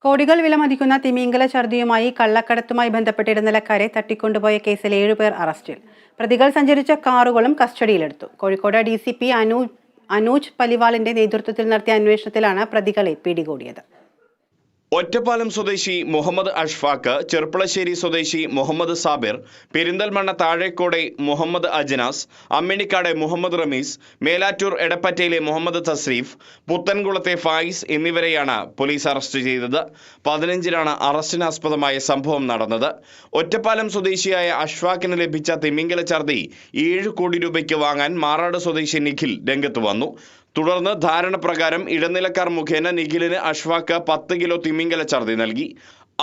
കോടികൾ വിലമതിക്കുന്ന തിമിംഗല ഛർദിയുമായി കള്ളക്കടത്തുമായി ബന്ധപ്പെട്ട ഇടനിലക്കാരെ തട്ടിക്കൊണ്ടുപോയ കേസിൽ 7 പേർ അറസ്റ്റിൽ. പ്രതികൾ സഞ്ചരിച്ച കാറുകളും കസ്റ്റഡിയിലെടുത്തു. കോഴിക്കോട് DCP അനൂജ് പലിവാളിന്റെ നേതൃത്വത്തിൽ നടത്തിയ അന്വേഷണത്തിലാണ് പ്രതികളെ പിടികൂടിയത്. ഒറ്റപ്പാലം സ്വദേശി മുഹമ്മദ് അഷ്ഫാഖ്, ചെർപ്പളശ്ശേരി സ്വദേശി മുഹമ്മദ് സാബിർ, പെരിന്തൽമണ്ണ താഴേക്കോട് മുഹമ്മദ് അജ്നാസ്, അമ്മിണിക്കാട് മുഹമ്മദ് റമീസ്, മേലാറ്റൂർ എടപ്പറ്റയിലെ മുഹമ്മദ് തസ്രീഫ്, പുത്തൻകുളത്തെ ഫായിസ് എന്നിവരെയാണ് പോലീസ് അറസ്റ്റ് ചെയ്തത്. 15-നാണ് അറസ്റ്റിനാസ്പദമായ സംഭവം നടന്നത്. ഒറ്റപ്പാലം സ്വദേശിയായ അഷ്ഫാഖിന് ലഭിച്ച തിമിംഗല ഛർദി 7 കോടി രൂപയ്ക്ക് വാങ്ങാൻ മാറാട് സ്വദേശി നിഖിൽ രംഗത്ത് വന്നു. തുടർന്ന് ധാരണ പ്രകാരം ഇടനിലക്കാർ മുഖേന നിഖിലിന് അഷ്ഫാഖ് 10 കിലോ തിമിംഗല ഛർദി നൽകി.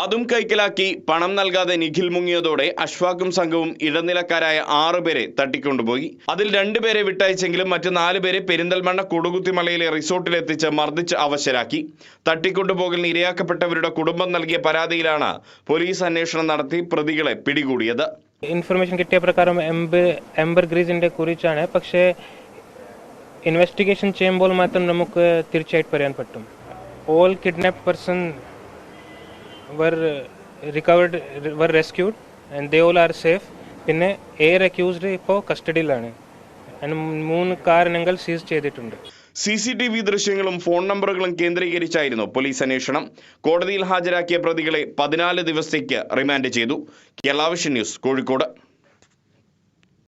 അതും കൈക്കലാക്കി പണം നൽകാതെ നിഖിൽ മുങ്ങിയതോടെ അഷ്ഫാഖും സംഘവും ഇടനിലക്കാരായ 6 പേരെ തട്ടിക്കൊണ്ടുപോയി. അതിൽ 2 പേരെ വിട്ടയച്ചെങ്കിലും മറ്റ് 4 പേരെ പെരിന്തൽമണ്ണ കൊടുകുത്തിമലയിലെ റിസോർട്ടിലെത്തിച്ച് മർദ്ദിച്ച് അവശരാക്കി. തട്ടിക്കൊണ്ടുപോകലിന് ഇരയാക്കപ്പെട്ടവരുടെ കുടുംബം നൽകിയ പരാതിയിലാണ് പോലീസ് അന്വേഷണം നടത്തി പ്രതികളെ പിടികൂടിയത്. ഇൻഫർമേഷൻ കിട്ടിയ പ്രകാരം എംബർ ഗ്രീസിന്റെ കുറിച്ചാണ്. പക്ഷേ ഇൻവെസ്റ്റിഗേഷൻ ചെയ്യുമ്പോൾ മാത്രം നമുക്ക് തീർച്ചയായിട്ടും പറയാൻ പറ്റും. All kidnap person were rescued and they all are safe. പിന്നെ 8 അക്യൂസ്ഡ് ഇപ്പോൾ കസ്റ്റഡിയിലാണ്. 3 കാർ ഞങ്ങൾ സീസ് ചെയ്തിട്ടുണ്ട്. CCTV ദൃശ്യങ്ങളും ഫോൺ നമ്പറുകളും കേന്ദ്രീകരിച്ചായിരുന്നു പോലീസ് അന്വേഷണം. കോടതിയിൽ ഹാജരാക്കിയ പ്രതികളെ 14 ദിവസത്തേക്ക് റിമാൻഡ് ചെയ്തു. Kerala vision news, Kozhikode.